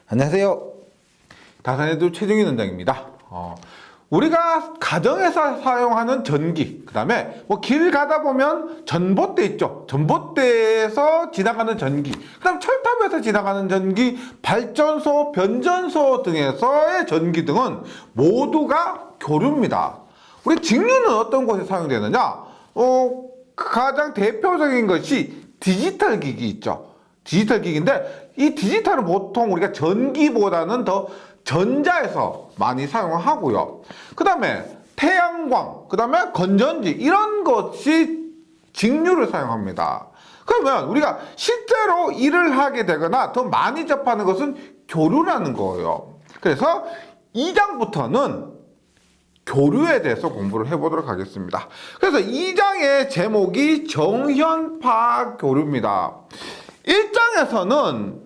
안녕하세요. 다산에도 최정인 원장입니다. 우리가 가정에서 사용하는 전기, 그 다음에 뭐 길 가다 보면 전봇대 있죠. 전봇대에서 지나가는 전기, 그 다음 철탑에서 지나가는 전기, 발전소, 변전소 등에서의 전기 등은 모두가 교류입니다. 우리 직류는 어떤 곳에 사용되느냐? 가장 대표적인 것이 디지털 기기 있죠. 디지털 기기인데 이 디지털은 보통 우리가 전기보다는 더 전자에서 많이 사용을 하고요. 그 다음에 태양광, 그 다음에 건전지 이런 것이 직류를 사용합니다. 그러면 우리가 실제로 일을 하게 되거나 더 많이 접하는 것은 교류라는 거예요. 그래서 2장부터는 교류에 대해서 공부를 해보도록 하겠습니다. 그래서 2장의 제목이 정현파 교류입니다. 1장에서는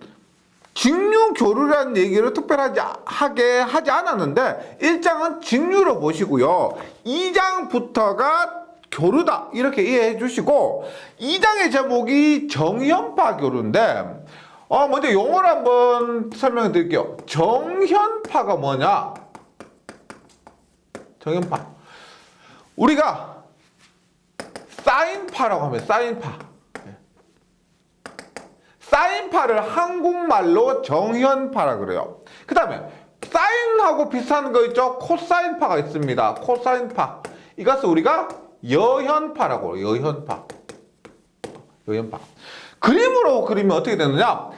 직류 교류라는 얘기를 특별하게 하지 않았는데 1장은 직류로 보시고요. 2장부터가 교류다 이렇게 이해해 주시고 2장의 제목이 정현파 교류인데 먼저 용어를 한번 설명해 드릴게요. 정현파가 뭐냐? 정현파. 우리가 사인파라고 하면 사인파. 사인파를 한국말로 정현파라 그래요. 그 다음에 사인하고 비슷한 거 있죠? 코사인파가 있습니다. 코사인파. 이것을 우리가 여현파라고 해요. 여현파. 여현파. 그림으로 그리면 어떻게 되느냐?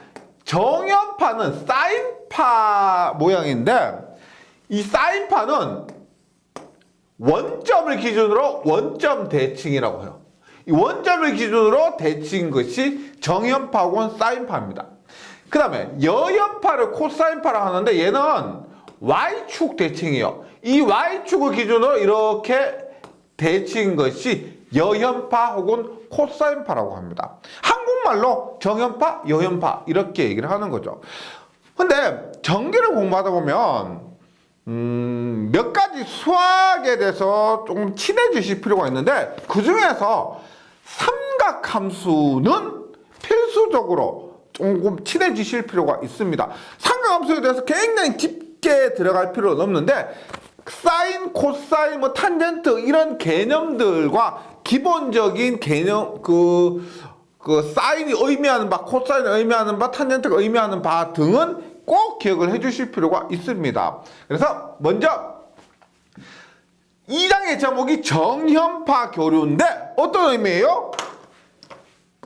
정현파는 사인파 모양인데 이 사인파는 원점을 기준으로 원점 대칭이라고 해요. 이 원점을 기준으로 대칭인 것이 정현파 혹은 사인파입니다. 그 다음에 여현파를 코사인파라고 하는데 얘는 Y축 대칭이에요. 이 Y축을 기준으로 이렇게 대칭인 것이 여현파 혹은 코사인파라고 합니다. 한국말로 정현파, 여현파 이렇게 얘기를 하는 거죠. 근데 전기를 공부하다 보면 몇 가지 수학에 대해서 조금 친해지실 필요가 있는데 그 중에서 삼각함수는 필수적으로 조금 친해지실 필요가 있습니다. 삼각함수에 대해서 굉장히 깊게 들어갈 필요는 없는데 사인, 코사인, 뭐 탄젠트 이런 개념들과 기본적인 개념 그 사인이 의미하는 바, 코사인이 의미하는 바, 탄젠트가 의미하는 바 등은 꼭 기억을 해주실 필요가 있습니다. 그래서 먼저 2장의 제목이 정현파 교류인데 어떤 의미예요?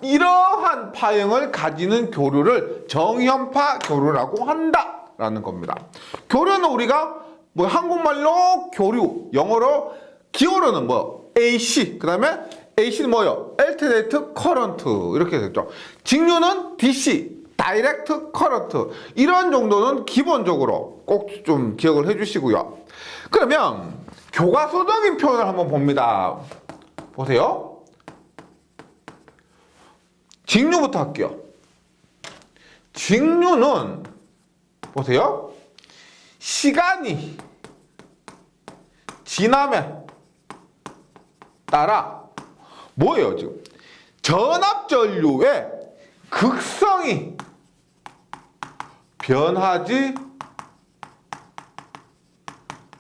이러한 파형을 가지는 교류를 정현파 교류라고 한다라는 겁니다. 교류는 우리가 뭐 한국말로 교류, 영어로 기호로는 뭐 AC, 그 다음에 AC는 뭐요? Alternating Current 이렇게 됐죠. 직류는 DC, Direct Current 이런 정도는 기본적으로 꼭 좀 기억을 해주시고요. 그러면 교과서적인 표현을 한번 봅니다. 보세요. 직류부터 할게요. 직류는 보세요. 시간이 지남에 따라 뭐예요 지금? 전압전류의 극성이 변하지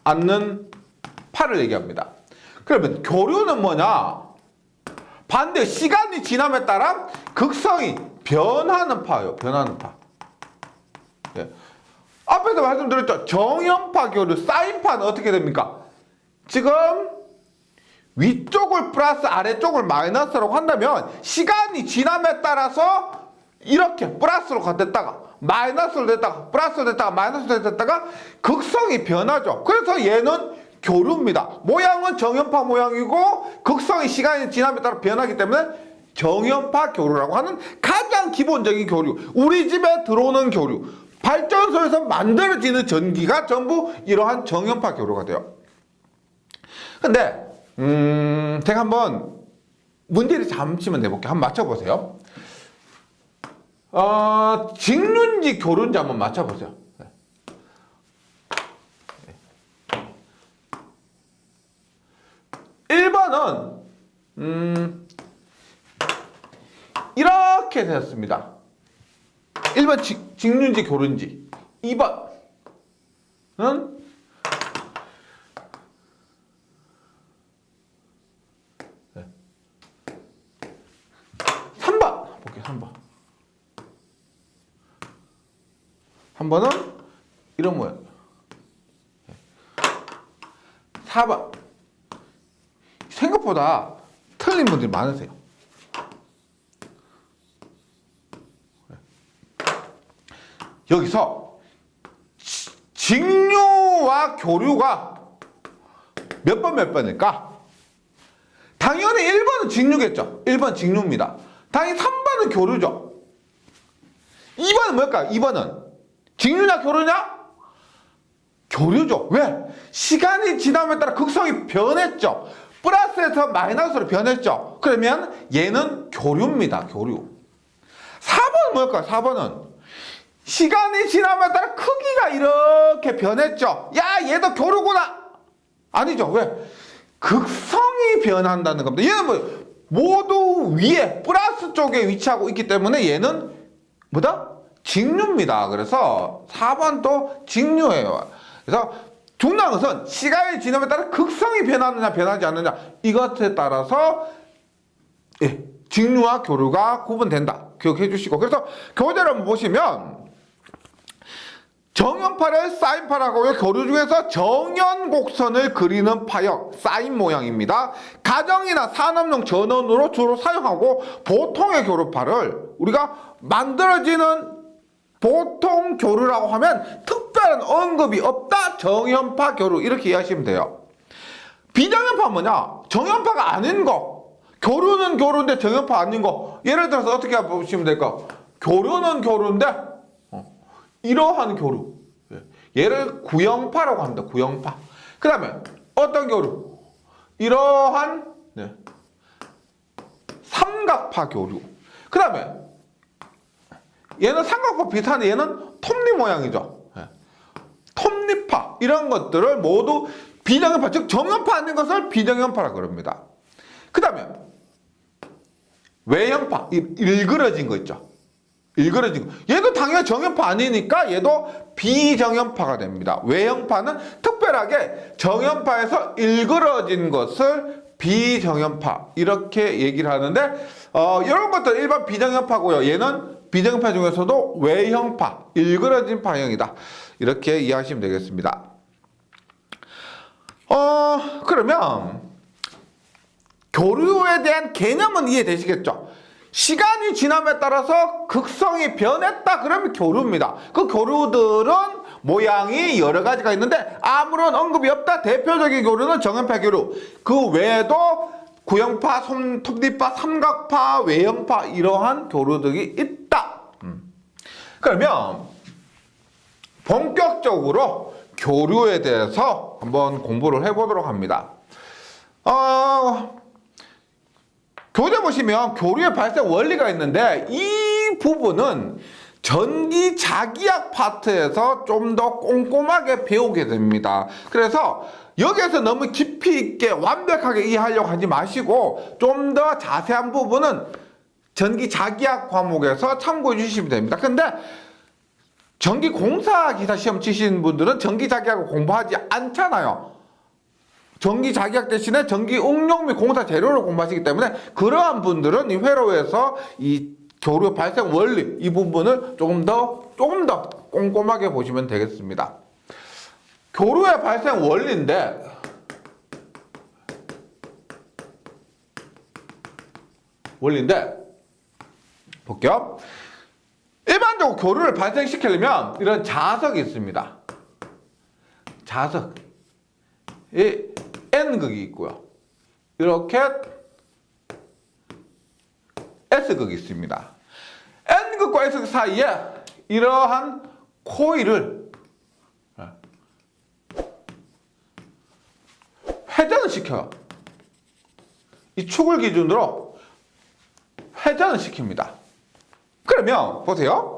않는 파를 얘기합니다. 그러면 교류는 뭐냐? 반대 시간이 지남에 따라 극성이 변하는 파예요. 변하는 파. 예. 앞에서 말씀드렸죠. 정현파 교류, 사인파는 어떻게 됩니까? 지금 위쪽을 플러스 아래쪽을 마이너스라고 한다면 시간이 지남에 따라서 이렇게 플러스로 됐다가 마이너스로 됐다가 플러스로 됐다가 마이너스로 됐다가 극성이 변하죠. 그래서 얘는 교류입니다. 모양은 정현파 모양이고 극성이 시간이 지남에 따라 변하기 때문에 정현파 교류라고 하는 가장 기본적인 교류, 우리 집에 들어오는 교류, 발전소에서 만들어지는 전기가 전부 이러한 정현파 교류가 돼요. 근데 제가 한번 문제를 잠시만 내볼게요. 한번 맞춰보세요. 직류인지 교류인지 한번 맞춰보세요. 1번은 이렇게 되었습니다. 1번 직류인지 교류인지. 2번은 3번 볼게요. 3번. 3번은 이런 모양. 4번. 생각보다 틀린 분들이 많으세요. 여기서 직류와 교류가 몇 번일까? 당연히 1번은 직류겠죠. 1번 직류입니다. 당연히 3번은 교류죠. 2번은 뭘까요? 2번은 직류냐 교류냐? 교류죠. 왜? 시간이 지남에 따라 극성이 변했죠. 플러스에서 마이너스로 변했죠. 그러면 얘는 교류입니다. 교류. 4번은 뭘까요? 4번은 시간이 지남에 따라 크기가 이렇게 변했죠. 야, 얘도 교류구나. 아니죠. 왜? 극성이 변한다는 겁니다. 얘는 뭐 모두 위에 플러스 쪽에 위치하고 있기 때문에 얘는 뭐다? 직류입니다. 그래서 4번도 직류예요. 그래서 중요한 것은 시간이 지남에 따라 극성이 변하느냐 변하지 않느냐 이것에 따라서 직류와 교류가 구분된다. 기억해 주시고, 그래서 교재를 한번 보시면 정연파를 사인파라고요. 교류 중에서 정연곡선을 그리는 파형, 사인 모양입니다. 가정이나 산업용 전원으로 주로 사용하고, 보통의 교류파를 우리가 만들어지는 보통 교류라고 하면 특별한 언급이 없다. 정연파 교류 이렇게 이해하시면 돼요. 비정연파 뭐냐? 정연파가 아닌 거. 교류는 교류인데 정연파 아닌 거. 예를 들어서 어떻게 보시면 될까? 교류는 교류인데 이러한 교류. 얘를 구형파라고 합니다. 구형파. 그 다음에 어떤 교류? 이러한 삼각파 교류. 그 다음에 얘는 삼각파 비슷한데 얘는 톱니 모양이죠. 톱니파. 이런 것들을 모두 비정연파, 즉 정연파 아닌 것을 비정연파라고 그럽니다. 그 다음에 외형파. 일그러진 거 있죠. 일그러진 거. 얘도 당연히 정연파 아니니까 얘도 비정연파가 됩니다. 외형파는 특별하게 정연파에서 일그러진 것을 비정연파 이렇게 얘기를 하는데 이런 것들 일반 비정연파고요. 얘는 비정연파 중에서도 외형파, 일그러진 파형이다. 이렇게 이해하시면 되겠습니다. 그러면 교류에 대한 개념은 이해되시겠죠? 시간이 지남에 따라서 극성이 변했다 그러면 교류입니다. 그 교류들은 모양이 여러 가지가 있는데 아무런 언급이 없다. 대표적인 교류는 정연파 교류. 그 외에도 구형파, 톱니파, 삼각파, 외형파 이러한 교류들이 있다. 그러면 본격적으로 교류에 대해서 한번 공부를 해보도록 합니다. 교재 보시면 교류의 발생 원리가 있는데 이 부분은 전기 자기약 파트에서 좀 더 꼼꼼하게 배우게 됩니다. 그래서 여기에서 너무 깊이 있게 완벽하게 이해하려고 하지 마시고 좀 더 자세한 부분은 전기 자기약 과목에서 참고해 주시면 됩니다. 근데 전기공사 기사 시험 치시는 분들은 전기 자기약을 공부하지 않잖아요. 전기 자기약 대신에 전기 응용 및 공사 재료를 공부하시기 때문에 그러한 분들은 이 회로에서 이 교류 발생 원리 이 부분을 조금 더 꼼꼼하게 보시면 되겠습니다. 교류의 발생 원리인데 볼게요. 일반적으로 교류를 발생시키려면 이런 자석이 있습니다. 자석. 이 N극이 있고요. 이렇게 S극이 있습니다. N극과 S극 사이에 이러한 코일을 회전을 시켜요. 이 축을 기준으로 회전을 시킵니다. 그러면 보세요.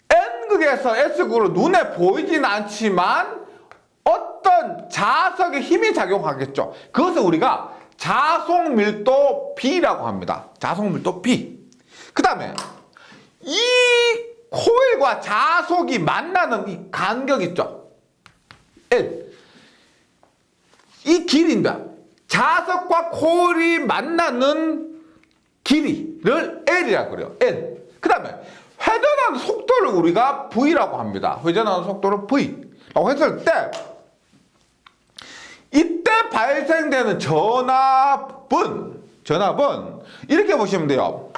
N극에서 S극으로 눈에 보이진 않지만 어떤 자석의 힘이 작용하겠죠. 그것을 우리가 자속밀도 B라고 합니다. 자속밀도 B. 그 다음에 이 코일과 자속이 만나는 이 간격 있죠? L. 이 길이입니다. 자석과 코일이 만나는 길이를 L이라고 그래요. L. 그 다음에 회전하는 속도를 우리가 V라고 합니다. 회전하는 속도를 V라고 했을 때 이때 발생되는 전압은 이렇게 보시면 돼요.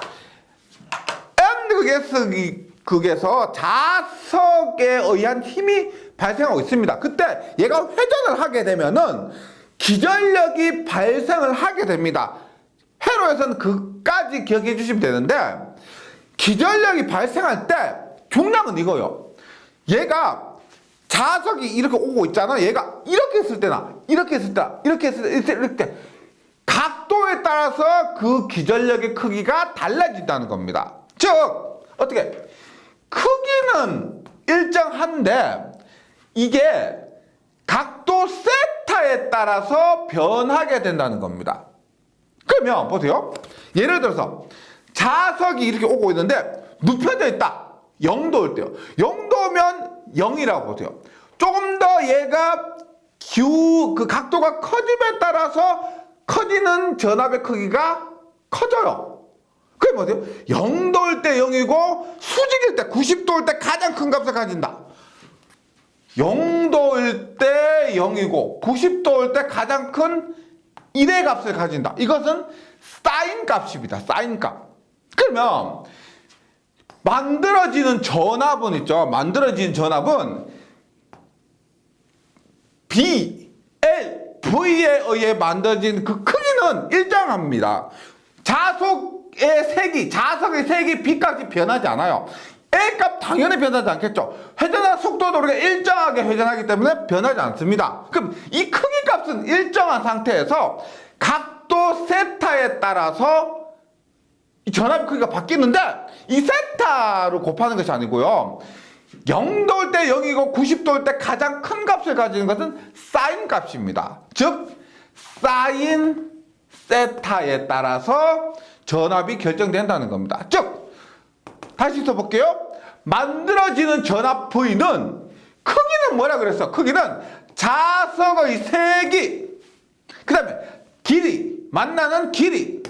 N극에서 자석에 의한 힘이 발생하고 있습니다. 그때 얘가 회전을 하게 되면은 기전력이 발생을 하게 됩니다. 회로에서는 그까지 기억해 주시면 되는데, 기전력이 발생할 때 중량은 이거요. 얘가 자석이 이렇게 오고 있잖아. 얘가 이렇게 했을 때나 이렇게 했을 때 이렇게 했을 때 이렇게 각도에 따라서 그 기전력의 크기가 달라진다는 겁니다. 즉 어떻게 크기는 일정한데 이게 각도 세타에 따라서 변하게 된다는 겁니다. 그러면 보세요. 예를 들어서 자석이 이렇게 오고 있는데 눕혀져 있다. 0도일 때요. 0도면 0이라고 보세요. 조금 더 얘가 그 각도가 커짐에 따라서 커지는 전압의 크기가 커져요. 그게 뭐세요? 0도일 때 0이고 수직일 때 90도일 때 가장 큰 값을 가진다. 0도일 때 0이고 90도일 때 가장 큰 1의 값을 가진다. 이것은 사인 값입니다. 사인 값. 그러면 만들어지는 전압은 있죠. 만들어지는 전압은 B, L, V에 의해 만들어진 그 크기는 일정합니다. 자석의 색이 B값이 변하지 않아요. A값 당연히 변하지 않겠죠. 회전하는 속도도 우리가 일정하게 회전하기 때문에 변하지 않습니다. 그럼 이 크기 값은 일정한 상태에서 각도 세타에 따라서 이 전압 크기가 바뀌는데 이 세타로 곱하는 것이 아니고요. 0도일 때 0이고 90도일 때 가장 큰 값을 가지는 것은 사인 값입니다. 즉 사인 세타에 따라서 전압이 결정된다는 겁니다. 즉 다시 써볼게요. 만들어지는 전압 V는 크기는 뭐라 그랬어? 크기는 자석의 세기, 그 다음에 길이, 만나는 길이,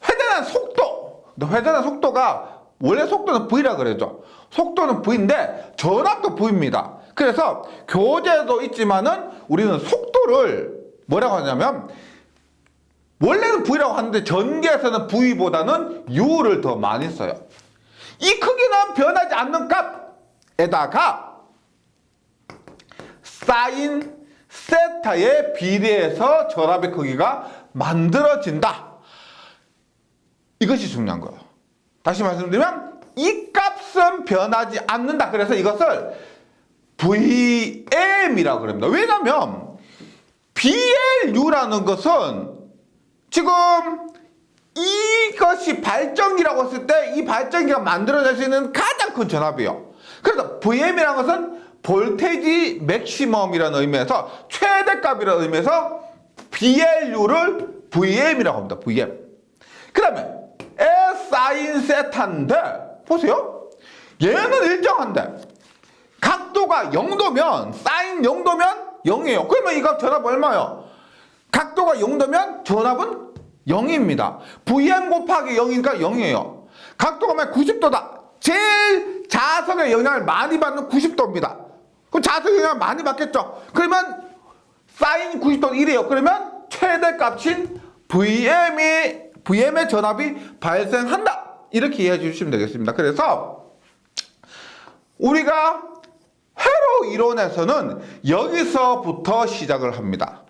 회전하는 속도. 회전하는 속도가 원래 속도는 V라 그랬죠. 속도는 V인데 전압도 V입니다. 그래서 교재도 있지만은 우리는 속도를 뭐라고 하냐면 원래는 V라고 하는데 전기에서는 V보다는 U를 더 많이 써요. 이 크기는 변하지 않는 값에다가 사인 세타에 비례해서 전압의 크기가 만들어진다. 이것이 중요한 거예요. 다시 말씀드리면 이 값은 변하지 않는다. 그래서 이것을 VM이라고 그럽니다. 왜냐하면 BLU라는 것은 지금 이것이 발전기라고 했을 때 이 발전기가 만들어낼 수 있는 가장 큰 전압이에요. 그래서 VM이라는 것은 볼테이지 맥시멈이라는 의미에서 최대값이라는 의미에서 BLU를 VM이라고 합니다. VM. 그 다음에 S사인 세타인데 보세요. 얘는 일정한데 각도가 0도면 사인 0도면 0이에요. 그러면 이거 전압 얼마예요? 각도가 0도면 전압은 0입니다. VM 곱하기 0이니까 0이에요. 각도가 만약 90도다. 제일 자석의 영향을 많이 받는 90도입니다. 그럼 자석의 영향을 많이 받겠죠. 그러면 사인 90도는 1이에요. 그러면 최대값인 VM의 전압이 발생한다. 이렇게 이해해 주시면 되겠습니다. 그래서 우리가 회로 이론에서는 여기서부터 시작을 합니다.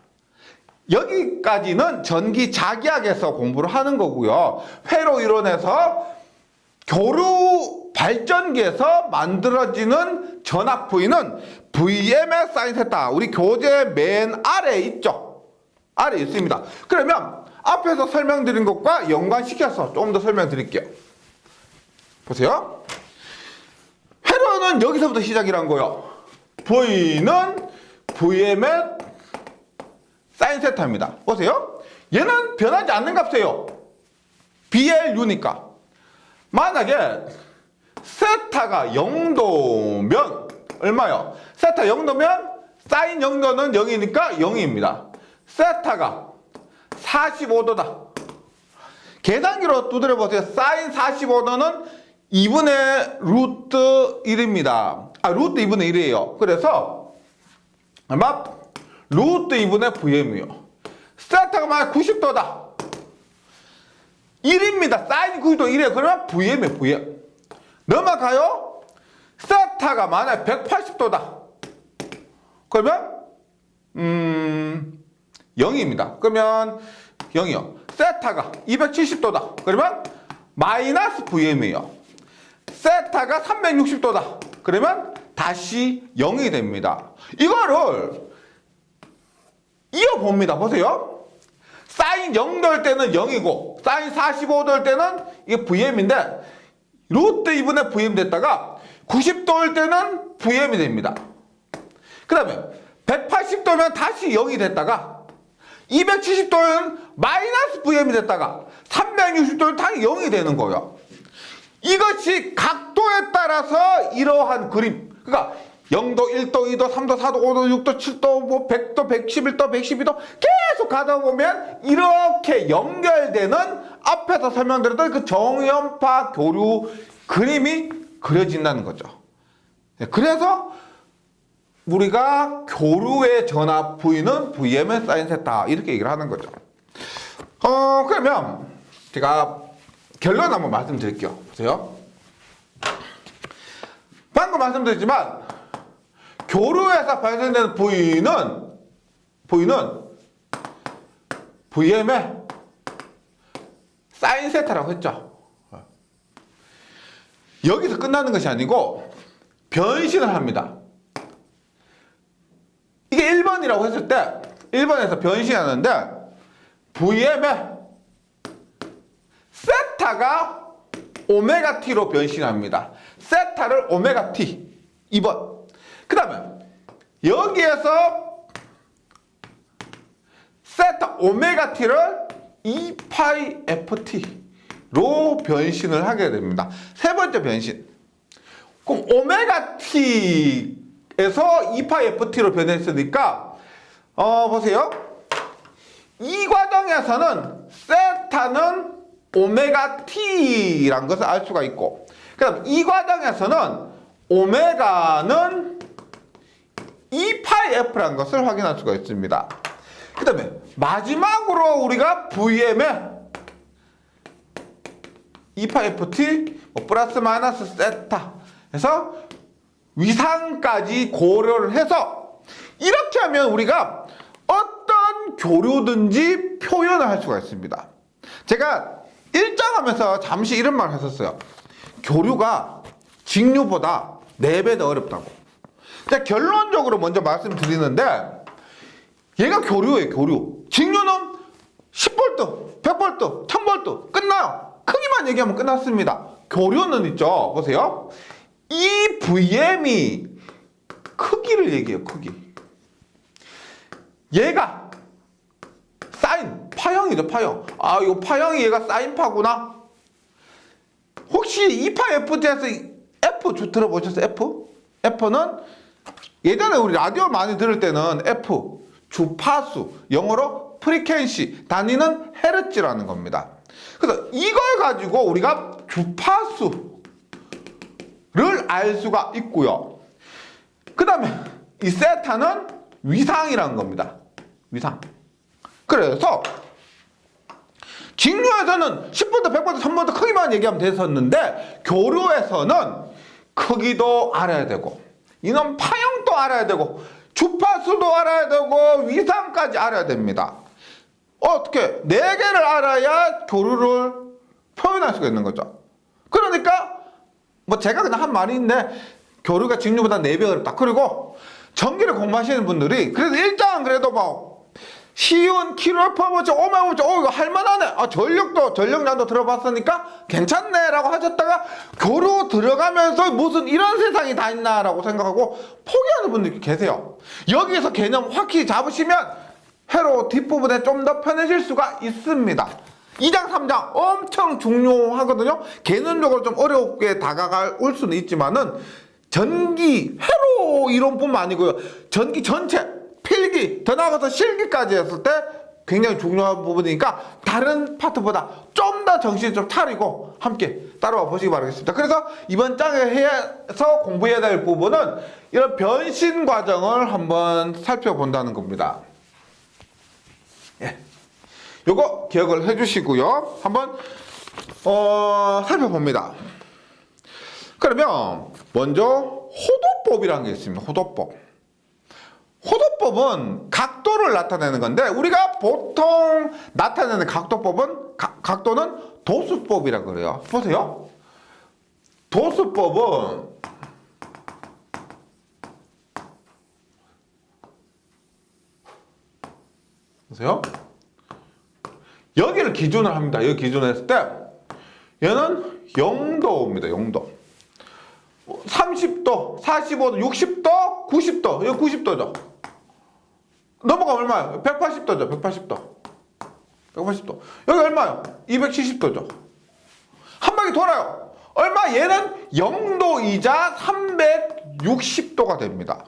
여기까지는 전기 자기학에서 공부를 하는 거고요. 회로 이론에서 교류 발전기에서 만들어지는 전압 V는 VM의 사인 세타. 우리 교재 맨 아래에 있죠. 아래에 있습니다. 그러면 앞에서 설명드린 것과 연관시켜서 조금 더 설명드릴게요. 보세요. 회로는 여기서부터 시작이란 거예요. V는 VM의 사인 세타입니다. 보세요. 얘는 변하지 않는 값이에요. BLU니까. 만약에 세타가 0도면 얼마요? 세타 0도면 사인 0도는 0이니까 0입니다. 세타가 45도다. 계산기로 두드려 보세요. 사인 45도는 2분의 루트 1입니다. 루트 2분의 1이에요. 그래서 아마 루트 2분의 VM이요. 세타가 만약 90도다. 1입니다. 사인 90도 1이에요. 그러면 VM이에요. VM. 넘어가요. 세타가 만약 180도다. 그러면 0입니다. 그러면 0이요. 세타가 270도다. 그러면 마이너스 VM이에요. 세타가 360도다. 그러면 다시 0이 됩니다. 이거를 이어봅니다. 보세요. 사인 0도일 때는 0이고 사인 45도일 때는 이게 VM인데 루트 2분의 VM 됐다가 90도일 때는 VM이 됩니다. 그 다음에 180도면 다시 0이 됐다가 270도는 마이너스 VM이 됐다가 360도는 다시 0이 되는 거예요. 이것이 각도에 따라서 이러한 그림. 그러니까 0도, 1도, 2도, 3도, 4도, 5도, 6도, 7도, 뭐 100도, 111도, 112도 계속 가다 보면 이렇게 연결되는 앞에서 설명드렸던 그 정연파 교류 그림이 그려진다는 거죠. 그래서 우리가 교류의 전압 V는 VM의 사인 세타 이렇게 얘기를 하는 거죠. 그러면 제가 결론 한번 말씀드릴게요. 보세요. 방금 말씀드렸지만 교류에서 발생되는 V는 VM의 사인 세타라고 했죠. 여기서 끝나는 것이 아니고 변신을 합니다. 이게 1번이라고 했을 때 1번에서 변신하는데 VM의 세타가 오메가 t로 변신합니다. 세타를 오메가 t 2번. 그 다음에 여기에서 세타 오메가 t를 2파이 ft로 변신을 하게 됩니다. 세 번째 변신. 그럼 오메가 t에서 2파이 ft로 변했으니까 보세요. 이 과정에서는 세타는 오메가 t란 것을 알 수가 있고, 그 다음 이 과정에서는 오메가는 2파이 f라는 것을 확인할 수가 있습니다. 그 다음에 마지막으로 우리가 VM의 2파이 ft 플러스 마이너스 세타 해서 위상까지 고려를 해서 이렇게 하면 우리가 어떤 교류든지 표현을 할 수가 있습니다. 제가 일장하면서 잠시 이런 말을 했었어요. 교류가 직류보다 4배 더 어렵다고. 제가 결론적으로 먼저 말씀드리는데 얘가 교류예요. 교류. 직류는 10V, 100V, 1000V 끝나요. 크기만 얘기하면 끝났습니다. 교류는 있죠. 보세요. 이 VM이 크기를 얘기해요. 크기. 얘가 사인 파형이죠. 파형. 이 파형이 얘가 사인파구나. 혹시 2파 FT에서 F 들어보셨어요? F? F는 예전에 우리 라디오 많이 들을 때는 F 주파수, 영어로 프리퀀시, 단위는 헤르츠라는 겁니다. 그래서 이걸 가지고 우리가 주파수를 알 수가 있고요. 그 다음에 이 세타는 위상이라는 겁니다. 위상. 그래서 직류에서는 10V, 100V, 1000V 크기만 얘기하면 됐었는데 교류에서는 크기도 알아야 되고 이놈 파형도 알아야 되고 주파수도 알아야 되고 위상까지 알아야 됩니다. 어떻게? 4개를 알아야 교류를 표현할 수가 있는 거죠. 그러니까 뭐 제가 그냥 한 말인데 교류가 직류보다 4배 어렵다. 그리고 전기를 공부하시는 분들이 그래도 일장은 그래도 뭐 시온, 킬로퍼버츠, 오메버츠, 이거 할만하네. 전력량도 들어봤으니까 괜찮네 라고 하셨다가 교류 들어가면서 무슨 이런 세상이 다 있나 라고 생각하고 포기하는 분들이 계세요. 여기서 개념 확실히 잡으시면 회로 뒷부분에 좀 더 편해질 수가 있습니다. 2장, 3장 엄청 중요하거든요. 개념적으로 좀 어렵게 다가올 수는 있지만은 전기, 회로 이론뿐만 아니고요. 전기 전체, 필기, 더 나아가서 실기까지 했을 때 굉장히 중요한 부분이니까 다른 파트보다 좀 더 정신 좀 차리고 함께 따라와 보시기 바라겠습니다. 그래서 이번 장에 해서 공부해야 될 부분은 이런 변신 과정을 한번 살펴본다는 겁니다. 예. 요거 기억을 해주시고요. 한번 살펴봅니다. 그러면 먼저 호도법이라는 게 있습니다. 호도법. 호도법은 각도를 나타내는 건데 우리가 보통 나타내는 각도법은 각도는 도수법이라고 그래요. 보세요. 도수법은 보세요. 여기를 기준을 합니다. 여기 기준을 했을 때 얘는 0도입니다. 0도. 30도, 45도, 60도, 90도. 이거 90도죠. 넘어가면 얼마예요? 180도죠. 180도. 180도. 여기 얼마요? 270도죠. 한 바퀴 돌아요. 얼마? 얘는 0도이자 360도가 됩니다.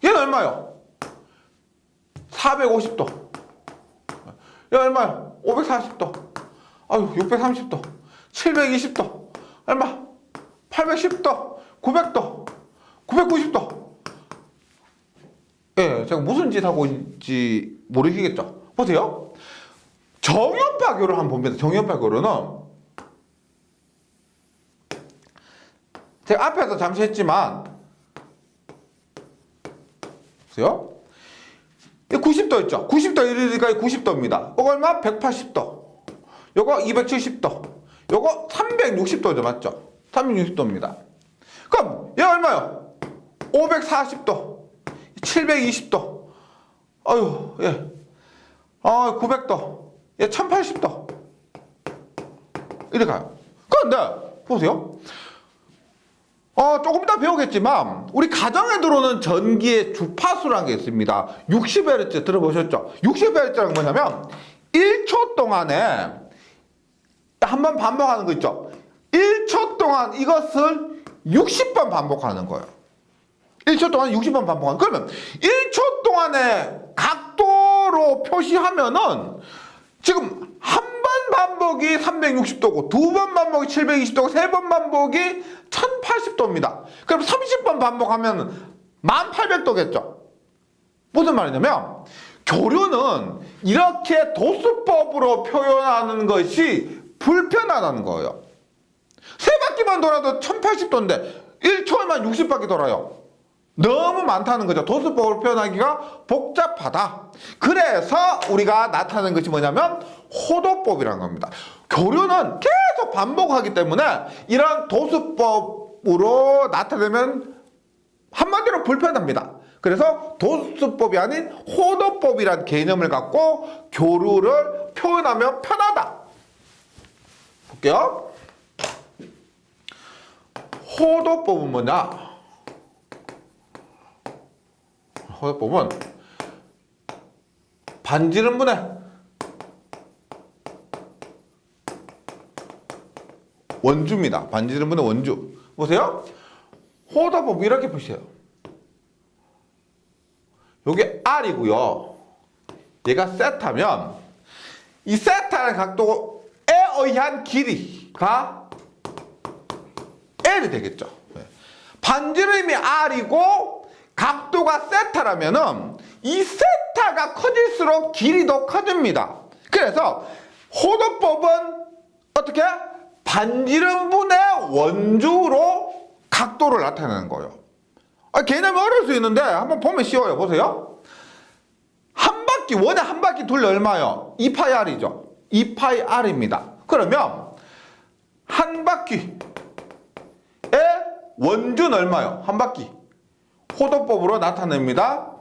얘는 얼마요? 450도. 얘는 얼마요? 540도. 아유, 630도. 720도. 얼마? 810도. 900도. 990도. 예, 제가 무슨 짓 하고 있는지 모르시겠죠? 보세요. 정연파교를 한번 봅니다. 정연파교로는 제가 앞에서 잠시 했지만 보세요. 90도 있죠? 90도 이르기까지 90도입니다. 이거 얼마? 180도. 요거 270도. 요거 360도죠. 맞죠? 360도입니다. 그럼 얘 얼마요? 540도. 720도. 아유, 예. 900도. 예, 1080도. 이렇게 가요. 그런데, 보세요. 조금 이따 배우겠지만, 우리 가정에 들어오는 전기의 주파수라는 게 있습니다. 60Hz 들어보셨죠? 60Hz는 뭐냐면, 1초 동안에, 한 번 반복하는 거 있죠? 1초 동안 이것을 60번 반복하는 거예요. 1초 동안 60번 반복하는. 그러면 1초 동안의 각도로 표시하면은 지금 한 번 반복이 360도고 두 번 반복이 720도고 세 번 반복이 1080도입니다. 그럼 30번 반복하면 1800도겠죠. 무슨 말이냐면 교류는 이렇게 도수법으로 표현하는 것이 불편하다는 거예요. 세 바퀴만 돌아도 1080도인데 1초에만 60바퀴 돌아요. 너무 많다는 거죠. 도수법을 표현하기가 복잡하다. 그래서 우리가 나타내는 것이 뭐냐면 호도법이라는 겁니다. 교류는 계속 반복하기 때문에 이런 도수법으로 나타내면 한마디로 불편합니다. 그래서 도수법이 아닌 호도법이라는 개념을 갖고 교류를 표현하면 편하다. 볼게요. 호도법은 뭐냐? 호도법은 반지름분의 원주입니다. 반지름분의 원주. 보세요. 호도법 이렇게 보세요. 요게 R이고요. 얘가 세타면 이 세타라는 각도에 의한 길이가 L이 되겠죠. 반지름이 R이고 각도가 세타라면은 이 세타가 커질수록 길이도 커집니다. 그래서 호도법은 어떻게? 반지름분의 원주로 각도를 나타내는 거예요. 개념이 어려울 수 있는데 한번 보면 쉬워요. 보세요. 한 바퀴, 원에 한 바퀴 돌려 얼마요? 2파이R이죠. 2파이R입니다. 그러면 한 바퀴의 원주는 얼마요? 한 바퀴. 호도법으로 나타냅니다.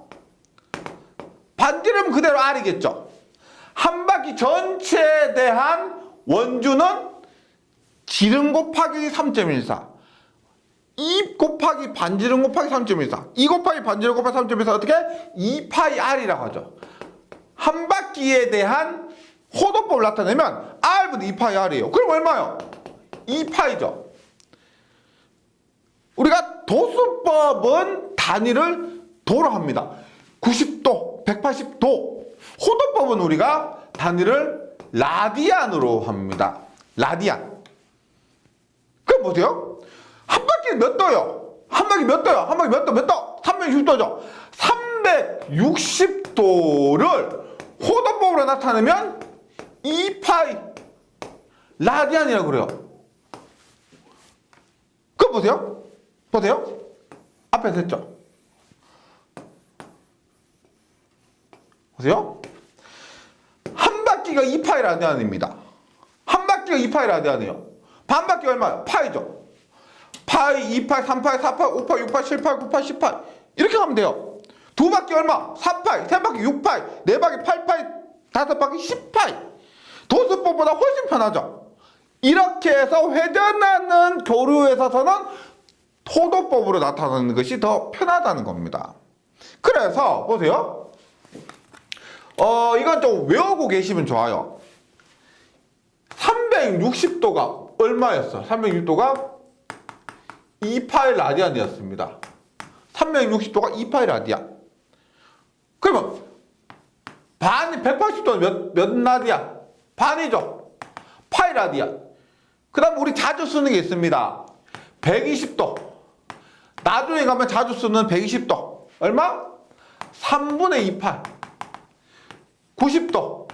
반지름 그대로 R이겠죠. 한 바퀴 전체에 대한 원주는 지름 곱하기 3.14. 2 곱하기 반지름 곱하기 3.14. 2 곱하기 반지름 곱하기 3.14 어떻게? 2파이R이라고 하죠. 한 바퀴에 대한 호도법을 나타내면 R분의 2파이 R이에요. 그럼 얼마요? 2파이죠. 우리가 도수법은 단위를 도로 합니다. 90도, 180도. 호도법은 우리가 단위를 라디안으로 합니다. 라디안. 그럼 보세요. 한 바퀴 몇 도요? 한 바퀴 몇 도요? 한 바퀴 몇 도? 몇 도? 360도죠. 360도를 호도법으로 나타내면 2파이 라디안이라고 그래요. 그럼 보세요. 보세요. 앞에서 했죠. 보세요. 한 바퀴가 2파이 라디안입니다. 한 바퀴가 2파이 라디안이에요. 반 바퀴 얼마요? 파이죠. 파이, 2파이, 3파이, 4파이, 5파이, 6파이, 7파이, 9파이, 10파이 이렇게 가면 돼요. 두 바퀴 얼마? 4파이, 세 바퀴 6파이, 네 바퀴 8파이, 다섯 바퀴 10파이. 도수법보다 훨씬 편하죠. 이렇게 해서 회전하는 교류에 있어서는 호도법으로 나타나는 것이 더 편하다는 겁니다. 그래서 보세요. 이건 좀 외우고 계시면 좋아요. 360도가 얼마였어? 360도가 2파이 라디안이었습니다. 360도가 2파이 라디안. 그러면 반이 180도는 몇 라디안? 반이죠. 파이 라디안. 그 다음 우리 자주 쓰는 게 있습니다. 120도. 나중에 가면 자주 쓰는 120도. 얼마? 3분의 2파이. 90도.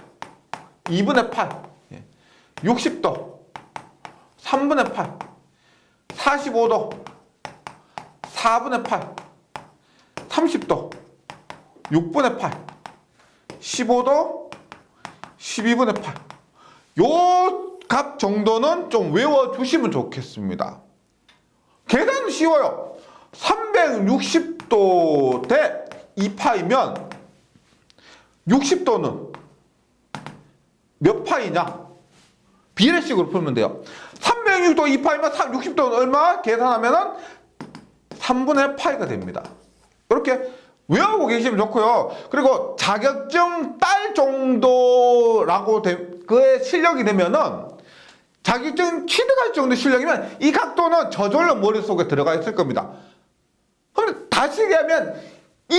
2분의 8. 60도. 3분의 8. 45도. 4분의 8. 30도. 6분의 8. 15도. 12분의 8. 요 값 정도는 좀 외워주시면 좋겠습니다. 계산은 쉬워요. 360도 대 2파이면 60도는 몇 파이냐? 비례식으로 풀면 돼요. 360도 2파이면 60도는 얼마? 계산하면은 3분의 파이가 됩니다. 이렇게 외우고 계시면 좋고요. 그리고 자격증 딸 정도라고 그의 실력이 되면은 자격증 취득할 정도 실력이면 이 각도는 저절로 머릿속에 들어가 있을 겁니다. 그런데 다시 얘기하면 이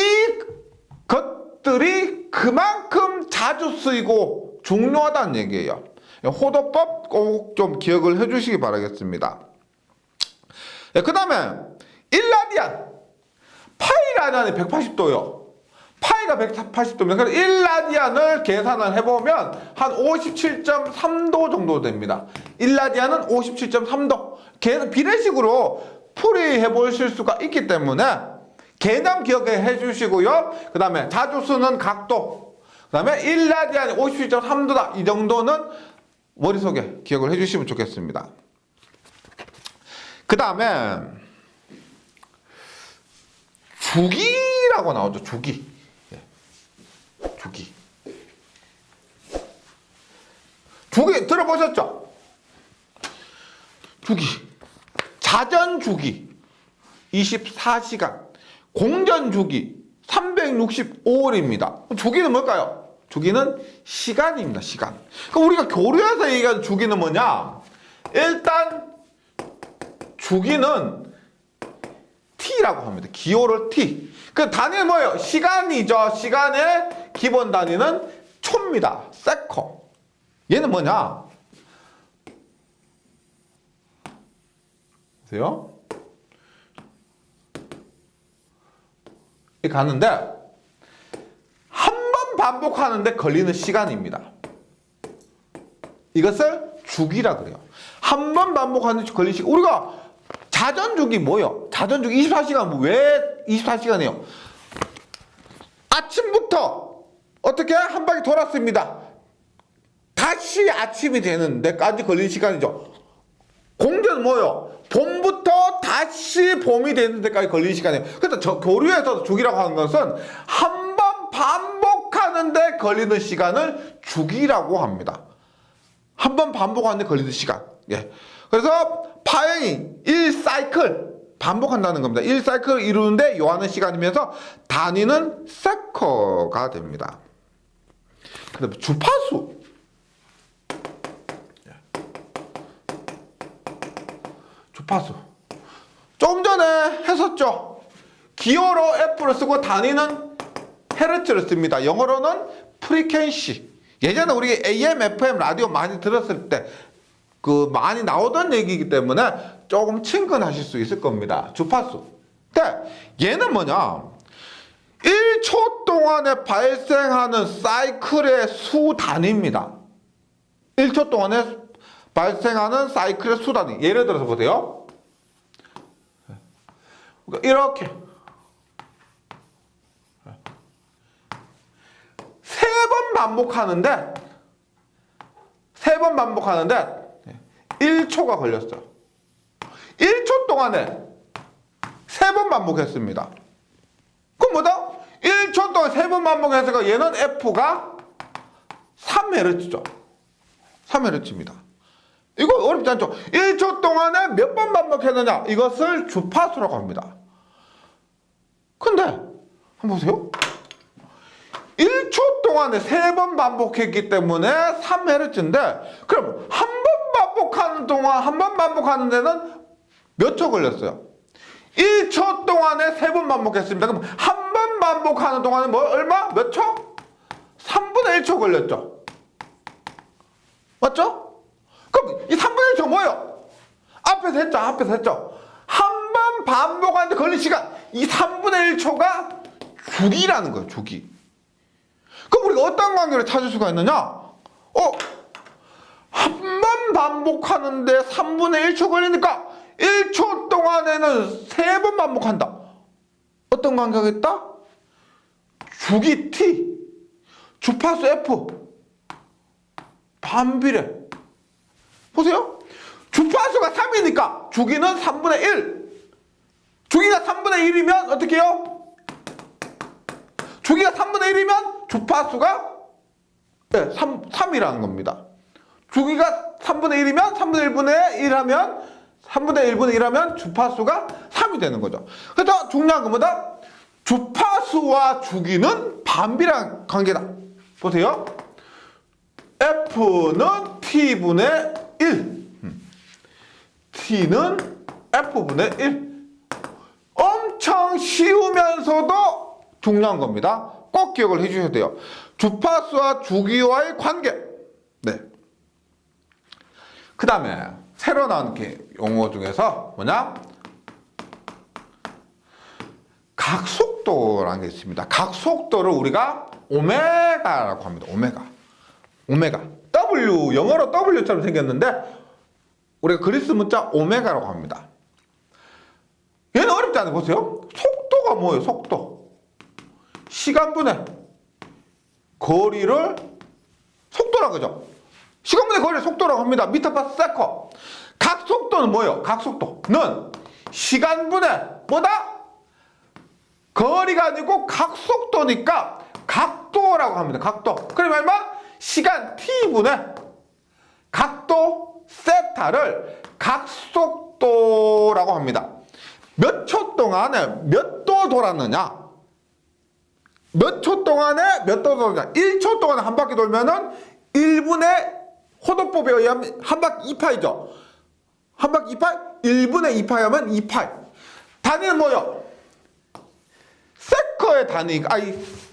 것들이 그만큼 자주 쓰이고 중요하다는 얘기예요. 호도법 꼭 좀 기억을 해주시기 바라겠습니다. 그 다음에 1라디안. 파이 라디안이 180도요. 파이가 180도면 1라디안을 계산을 해보면 한 57.3도 정도 됩니다. 1라디안은 57.3도. 걔는 비례식으로 풀이해 보실 수가 있기 때문에 개념 기억해 주시고요. 그 다음에 자주 쓰는 각도. 그 다음에 1라디안이 57.3도다. 이 정도는 머릿속에 기억을 해 주시면 좋겠습니다. 그 다음에 주기라고 나오죠. 주기. 주기. 주기 들어보셨죠? 주기. 자전 주기 24시간. 공전 주기 365일입니다. 주기는 뭘까요? 주기는 시간입니다. 시간. 그럼 우리가 교류에서 얘기하는 주기는 뭐냐? 일단 주기는 T라고 합니다. 기호를 T. 그 단위는 뭐예요? 시간이죠. 시간의 기본 단위는 초입니다. 세컨. 얘는 뭐냐? 보세요. 이렇게 가는데 한 번 반복하는데 걸리는 시간입니다. 이것을 주기라 그래요. 한 번 반복하는데 걸리는 시간. 우리가 자전주기 뭐요? 자전주기 24시간. 왜 24시간이에요? 아침부터 어떻게 한 바퀴 돌았습니다. 다시 아침이 되는 데까지 걸리는 시간이죠. 공전은 뭐요? 봄부터 다시 봄이 되는 데까지 걸리는 시간이에요. 그래서 교류에서 주기라고 하는 것은 한 번 반복하는데 걸리는 시간을 주기라고 합니다. 한 번 반복하는데 걸리는 시간. 예. 그래서 파이 1사이클 반복한다는 겁니다. 1사이클 이루는데 요하는 시간이면서 단위는 세커가 됩니다. 그다음에 주파수. 주파수. 조금 전에 했었죠. 기호로 F를 쓰고 단위는 헤르츠를 씁니다. 영어로는 프리퀀시. 예전에 우리 AM, FM 라디오 많이 들었을 때 그 많이 나오던 얘기이기 때문에 조금 친근하실 수 있을 겁니다. 주파수. 근데 얘는 뭐냐? 1초 동안에 발생하는 사이클의 수 단위입니다. 1초 동안에 발생하는 사이클의 수 단위. 예를 들어서 보세요. 이렇게 세 번 반복하는데 1초가 걸렸어요. 1초 동안에 세 번 반복했습니다. 그럼 뭐다? 1초 동안 세 번 반복했으니까 얘는 F가 3Hz죠. 3Hz입니다. 이거 어렵지 않죠? 1초 동안에 몇 번 반복했느냐? 이것을 주파수라고 합니다. 근데 한번 보세요. 1초 동안에 세 번 반복했기 때문에 3Hz인데 그럼 한 번 반복하는 데는 몇 초 걸렸어요? 1초 동안에 세 번 반복했습니다. 그럼 한 번 반복하는 동안에 뭐 얼마? 몇 초? 3분의 1초 걸렸죠. 맞죠? 그럼 이 3분의 1초 뭐예요? 앞에서 했죠. 한 번 반복하는데 걸린 시간 이 3분의 1초가 주기라는 거예요. 주기. 그럼 우리가 어떤 관계를 찾을 수가 있느냐? 한 번 반복하는데 3분의 1초 걸리니까 1초 동안에는 3번 반복한다. 어떤 관계가 있다? 주기 T, 주파수 F, 반비례. 보세요. 주파수가 3이니까 주기는 3분의 1. 주기가 3분의 1이면 어떻게 해요? 주기가 3분의 1이면 주파수가 3이라는 겁니다. 주기가 3분의 1이면 3분의 1분의 1하면 3분의 1분의 1하면 주파수가 3이 되는 거죠. 그래서 중요한 건 뭐다? 주파수와 주기는 반비례한 관계다. 보세요. F는 T분의 1. T는 F분의 1. 엄청 쉬우면서도 중요한 겁니다. 꼭 기억을 해주셔야 돼요. 주파수와 주기와의 관계. 네. 그 다음에 새로 나온 용어 중에서 뭐냐? 각속도라는 게 있습니다. 각속도를 우리가 오메가라고 합니다. 오메가. W, 영어로 W처럼 생겼는데 우리가 그리스 문자 오메가라고 합니다. 얘는 어렵지 않아요. 보세요. 속도가 뭐예요? 속도. 시간분의 거리를 속도라는 거죠. 시간분의 거리를 속도라고 합니다. 미터 퍼 세컨. 각속도는 뭐예요? 각속도는 시간분의 뭐다? 거리가 아니고 각속도니까 각도라고 합니다. 각도. 그러면 얼마? 시간 t분의 각도 세타를 각속도라고 합니다. 몇 초 동안에 몇 도 돌았느냐? 몇 초 동안에 몇 도 돌았느냐? 1초 동안에 한 바퀴 돌면은 1분의 호도법에 의하면 한 바퀴 2파이죠. 한 바퀴 2파이? 1분의 2파이 하면 2파이. 단위는 뭐요? 세커의 단위가,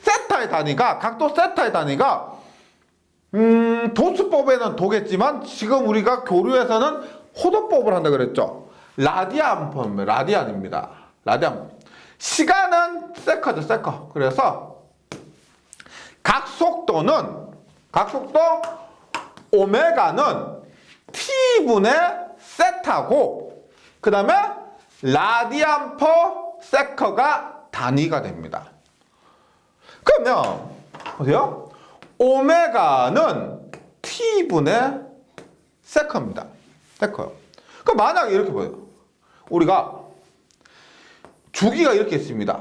세타의 단위가, 각도 세타의 단위가, 도수법에는 도겠지만, 지금 우리가 교류에서는 호도법을 한다 그랬죠. 라디안입니다. 라디안. 시간은 세커죠, 세커. 그래서, 각속도 오메가는 t분의 세타고, 그 다음에 라디안 퍼 세커가 단위가 됩니다. 그러면 보세요. 오메가는 t분의 세커입니다. 세커요. 그럼 만약에 이렇게 보여요. 우리가 주기가 이렇게 있습니다.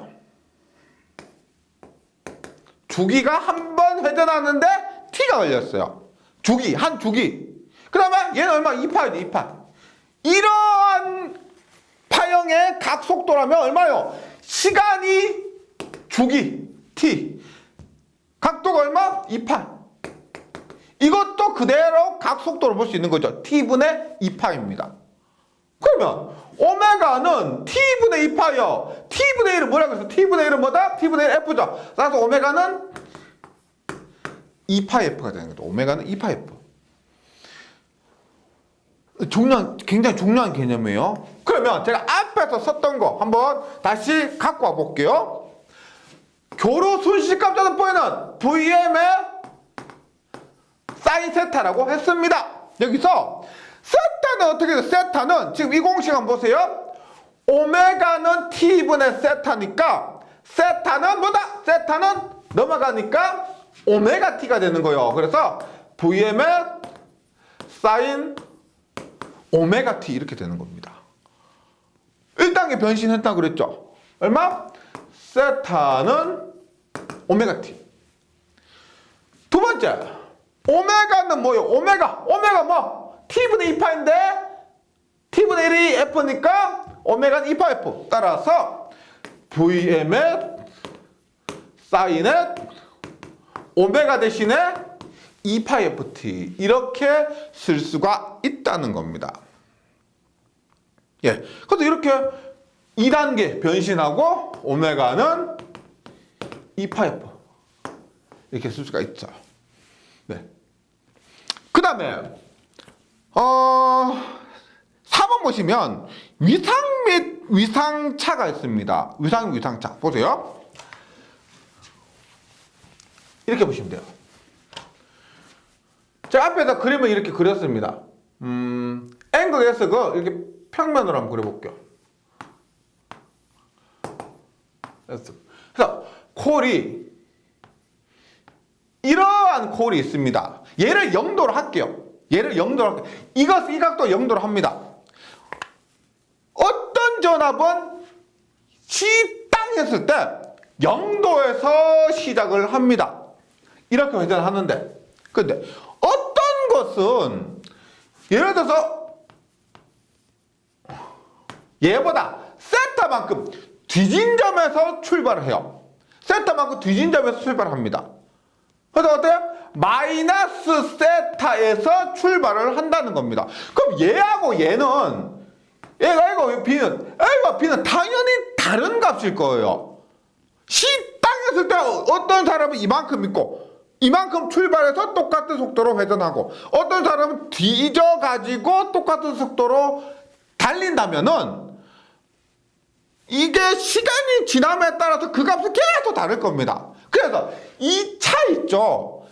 주기가 한 번 회전하는데 t가 걸렸어요. 한 주기. 그 다음에 얘는 얼마? 2파이죠, 2파. 이러한 파형의 각속도라면 얼마요? 시간이 주기 t. 각도가 얼마? 2파. 이것도 그대로 각속도로 볼 수 있는 거죠. t분의 2파입니다. 그러면 오메가는 t분의 2파요. t분의 1은 뭐라고 했어? t분의 1은 뭐다? t분의 1 f죠. 따라서 오메가는 2파 f가 되는 거죠. 오메가는 2파 f. 굉장히 중요한 개념이에요. 그러면 제가 앞에서 썼던 거 한번 다시 갖고 와 볼게요. 교로 순식값 전압부에는 VM의 사인 세타라고 했습니다. 여기서 세타는 어떻게 돼요? 세타는 지금 이 공식 한번 보세요. 오메가는 t분의 세타니까 세타는 뭐다? 세타는 넘어가니까 오메가 t가 되는 거예요. 그래서 VM의 사인 오메가 t 이렇게 되는 겁니다. 1단계 변신했다고 그랬죠? 얼마? 세타는 오메가 t. 두 번째, 오메가는 뭐예요? 오메가 뭐? t분의 2파인데 t분의 1이 f니까 오메가는 2파 f. 따라서 vm의 사인의 오메가 대신에 2파 ft 이렇게 쓸 수가 있다는 겁니다. 예, 그래서 이렇게 2단계 변신하고 오메가는 2파 f 이렇게 쓸 수가 있죠. 네. 그 다음에 4번 보시면 위상 및 위상차가 있습니다. 위상차 보세요. 이렇게 보시면 돼요. 제가 앞에서 그림을 이렇게 그렸습니다. 앵글 S가 이렇게 평면으로 한번 그려볼게요. 그래서 콜이 이러한 콜이 있습니다. 얘를 0도로 할게요. 이 각도 0도로 합니다. 어떤 전압은 시땅했을 때 0도에서 시작을 합니다. 이렇게 회전하는데, 근데 어떤 것은 예를 들어서 얘보다 세타만큼 뒤진 점에서 출발을 해요. 세타만큼 뒤진 점에서 출발합니다. 그래서 어때요? 마이너스 세타에서 출발을 한다는 겁니다. 그럼 얘하고 얘는 A가 B는 당연히 다른 값일 거예요. C 땅했을 때 어떤 사람은 이만큼 있고 이만큼 출발해서 똑같은 속도로 회전하고 어떤 사람은 뒤져가지고 똑같은 속도로 달린다면은 이게 시간이 지남에 따라서 그 값은 계속 다를 겁니다. 그래서 이 차 있죠.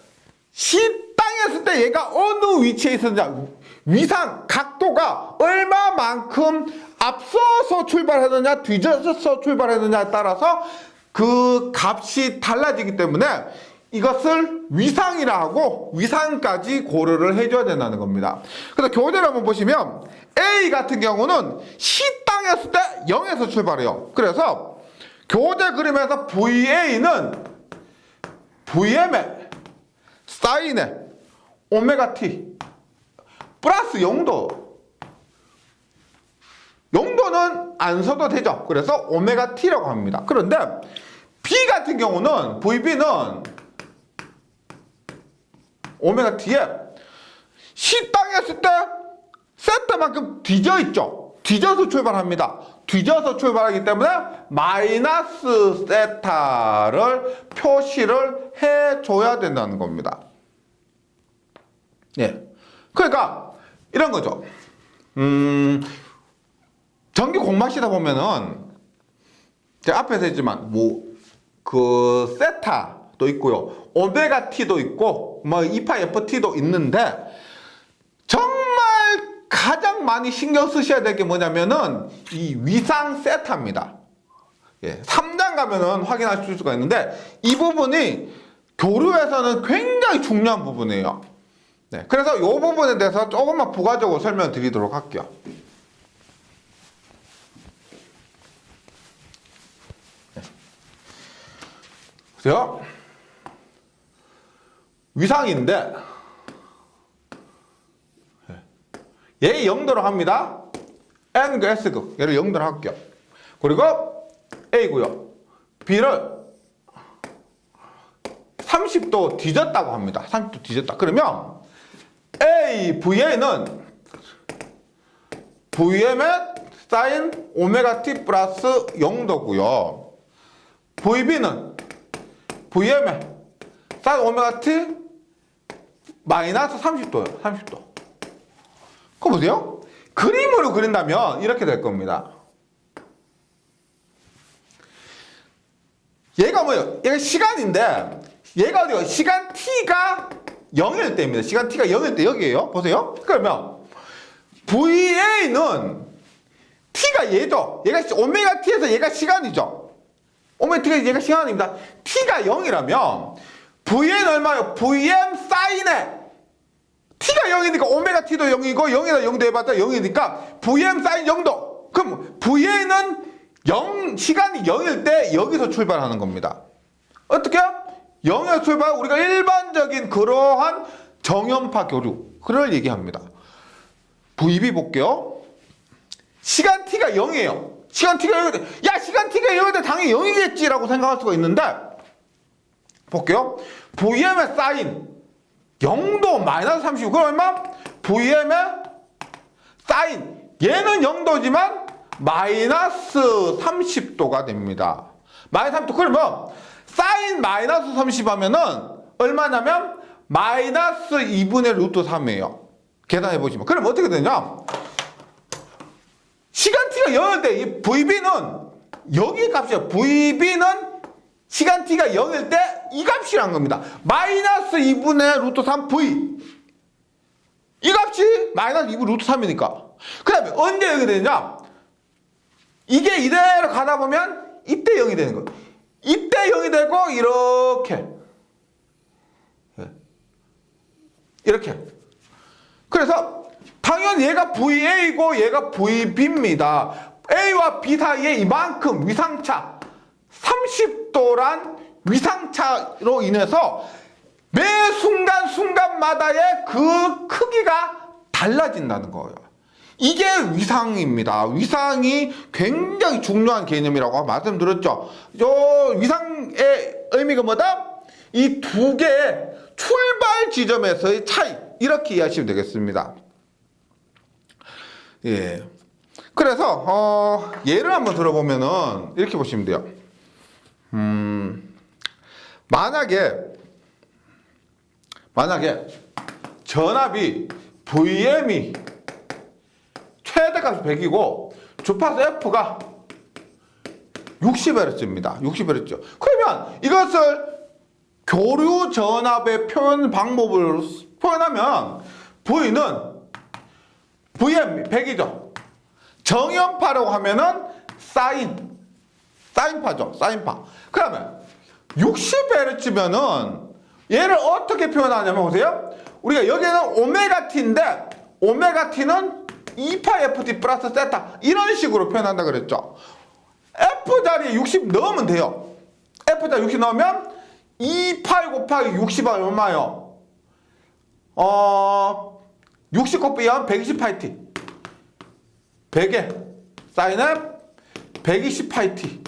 시땅했을 때 얘가 어느 위치에 있었느냐, 위상, 각도가 얼마만큼 앞서서 출발하느냐 뒤져서 출발하느냐에 따라서 그 값이 달라지기 때문에 이것을 위상이라 하고 위상까지 고려를 해줘야 된다는 겁니다. 그래서 교재를 한번 보시면 A 같은 경우는 C땅했을 때 0에서 출발해요. 그래서 교재 그림에서 VA는 VM의 사인의 오메가 T 플러스 0도 0도는 안 써도 되죠. 그래서 오메가 T라고 합니다. 그런데 B 같은 경우는 VB는 오메가 T에 C땅했을 때 세타만큼 뒤져 있죠. 뒤져서 출발합니다. 뒤져서 출발하기 때문에 마이너스 세타를 표시를 해줘야 된다는 겁니다. 예. 그러니까 이런 거죠. 전기 공맛이다 보면은 제가 앞에서 했지만 그 세타도 있고요. 오메가 T도 있고 뭐 2파 FT도 있는데 정말 가장 많이 신경 쓰셔야 될 게 뭐냐면은 이 위상 세타입니다. 예, 3장 가면은 확인하실 수가 있는데 이 부분이 교류에서는 굉장히 중요한 부분이에요. 네, 그래서 이 부분에 대해서 조금만 부가적으로 설명드리도록 할게요. 보세요. 위상인데 얘 0도로 합니다. N그 S극 얘를 0도로 할게요. 그리고 A고요. B를 30도 뒤졌다고 합니다. 30도 뒤졌다. 그러면 A, VA는 VM의 사인 오메가 t 플러스 0도고요. VB는 VM의 사인 오메가 t 마이너스 30도예요. 30도. 그거 보세요. 그림으로 그린다면 이렇게 될 겁니다. 얘가 뭐예요? 얘가 시간인데 얘가 어디요? 시간 t가 0일 때입니다. 시간 t가 0일 때 여기에요. 보세요. 그러면 VA는 t가 얘죠. 얘가 오메가 t에서 얘가 시간이죠. 오메가 t가 얘가 시간입니다. t가 0이라면 VA는 얼마예요? VM 사인에 t가 0이니까 오메가 t도 0이고 0에다 0 대해봤자 0이니까 VM 사인 0도. 그럼 VA는 시간이 0일 때 여기서 출발하는 겁니다. 어떻게요? 0에서 출발, 우리가 일반적인 그러한 정연파 교류, 그걸 얘기합니다. VB 볼게요. 시간 t가 0이에요. 시간 t가 0일 때, 야, 시간 t가 0일 때 당연히 0이겠지라고 생각할 수가 있는데, 볼게요. VM의 사인 0도 마이너스 35. 그럼 얼마? VM의 사인 얘는 0도지만 마이너스 30도가 됩니다. 마이너스 30도. 그러면 사인 마이너스 30 하면은 얼마냐면 마이너스 2분의 루트 3이에요. 계산해 보시면. 그럼 어떻게 되냐? 시간 t가 0일 때 이 VB는 여기 값이에요. VB는 시간 t가 0일 때 이 값이란 겁니다. 마이너스 2분의 루트 3V. 이 값이 마이너스 2분의 루트 3이니까. 그 다음에 언제 0이 되느냐? 이게 이대로 가다 보면 이때 0이 되는 거예요. 이때 0이 되고 이렇게. 이렇게. 그래서 당연히 얘가 VA이고 얘가 VB입니다. A와 B 사이에 이만큼 위상차 30도란 위상차로 인해서 매 순간순간마다의 그 크기가 달라진다는 거예요. 이게 위상입니다. 위상이 굉장히 중요한 개념이라고 말씀드렸죠. 위상의 의미가 뭐다? 이 두 개의 출발 지점에서의 차이, 이렇게 이해하시면 되겠습니다. 예. 그래서 예를 한번 들어보면은 이렇게 보시면 돼요. 만약에 전압이 VM이 최대값이 100이고 주파수 F가 60Hz입니다. 60Hz. 그러면 이것을 교류 전압의 표현 방법을 표현하면 V는 VM 100이죠. 정연파라고 하면은 사인파죠. 사인파. 그러면 60Hz면은 얘를 어떻게 표현하냐면 보세요. 우리가 여기는 오메가 t인데 오메가 t는 2파이 ft 플러스 세타 이런 식으로 표현한다 그랬죠. F 자리에 60 넣으면 돼요. F 자리에 60 넣으면 2파이 곱하기 60은 얼마예요? 60 곱하면 120파이 t. 100에 사인에 120파이 t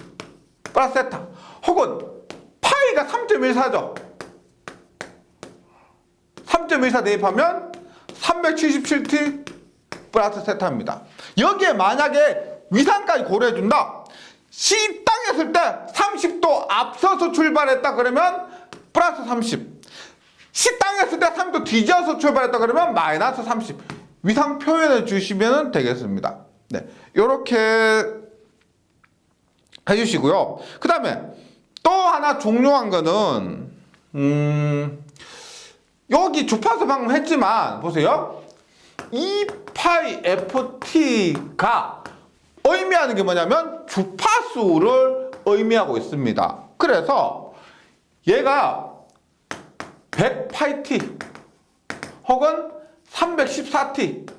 플러스 세타. 혹은 파이가 3.14죠. 3.14 대입하면 377t 플러스 세타입니다. 여기에 만약에 위상까지 고려해준다. C 땅에 있을 때 30도 앞서서 출발했다 그러면 플러스 30. C 땅에 있을 때 30도 뒤져서 출발했다 그러면 마이너스 30. 위상 표현해 주시면 되겠습니다. 네, 이렇게 해주시고요. 그 다음에 또 하나 중요한 거는 여기 주파수 방금 했지만 보세요. 2파이 ft가 의미하는 게 뭐냐면 주파수를 의미하고 있습니다. 그래서 얘가 100파이 t 혹은 314t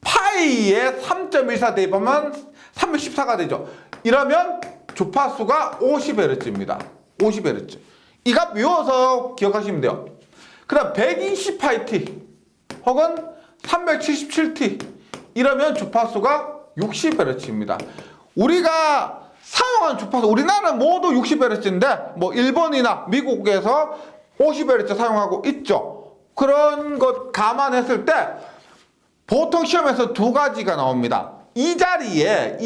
파이에 3.14 대입하면 314가 되죠. 이러면 주파수가 50Hz입니다. 50Hz. 이 값 외워서 기억하시면 돼요. 그 다음 120파이 t 혹은 377t 이러면 주파수가 60Hz입니다. 우리가 사용한 주파수, 우리나라는 모두 60Hz인데 뭐 일본이나 미국에서 50Hz 사용하고 있죠. 그런 것 감안했을 때 보통 시험에서 두 가지가 나옵니다. 이 자리에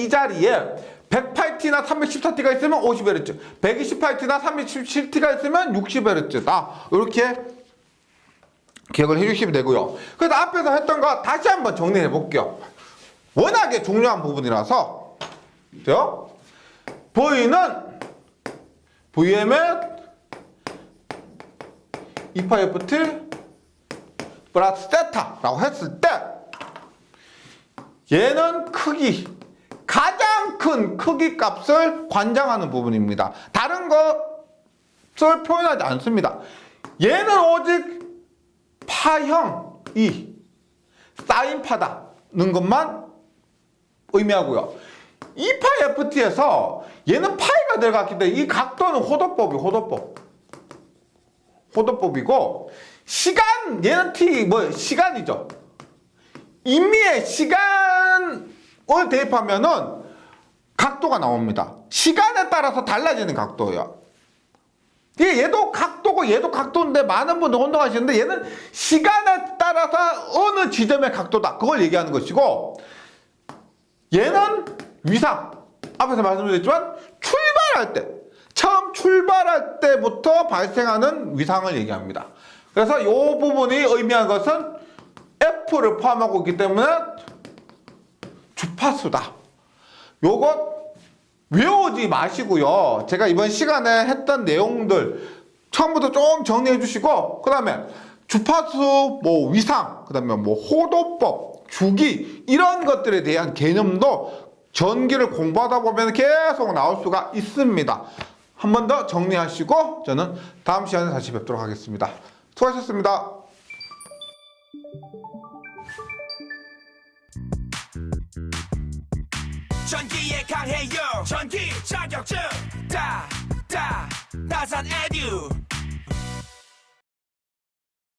108T나 314T가 있으면 50Hz, 128T나 317T가 있으면 60Hz다. 이렇게 기억을 해주시면 되고요. 그래서 앞에서 했던 거 다시 한번 정리해 볼게요. 워낙에 중요한 부분이라서 그죠? V는 Vm의 2πft 플러스 세타라고 했을 때 얘는 크기, 가장 큰 크기 값을 관장하는 부분입니다. 다른 것을 표현하지 않습니다. 얘는 오직 파형이 사인파다는 것만 의미하고요. 2πft에서 얘는 파이가 들어갔기 때문에 이 각도는 호도법이고 시간, 얘는 t 시간이죠. 임의의 시간을 대입하면은 각도가 나옵니다. 시간에 따라서 달라지는 각도예요. 얘도 각도고 얘도 각도인데 많은 분들 혼동하시는데 얘는 시간에 따라서 어느 지점의 각도다. 그걸 얘기하는 것이고 얘는 위상. 앞에서 말씀드렸지만 처음 출발할 때부터 발생하는 위상을 얘기합니다. 그래서 이 부분이 의미하는 것은 F를 포함하고 있기 때문에 주파수다. 요것 외우지 마시고요. 제가 이번 시간에 했던 내용들 처음부터 좀 정리해 주시고 그 다음에 주파수, 위상, 그 다음에 호도법, 주기 이런 것들에 대한 개념도 전기를 공부하다 보면 계속 나올 수가 있습니다. 한 번 더 정리하시고 저는 다음 시간에 다시 뵙도록 하겠습니다. 수고하셨습니다. 전기에 강해요 전기 자격증 다 나산 에듀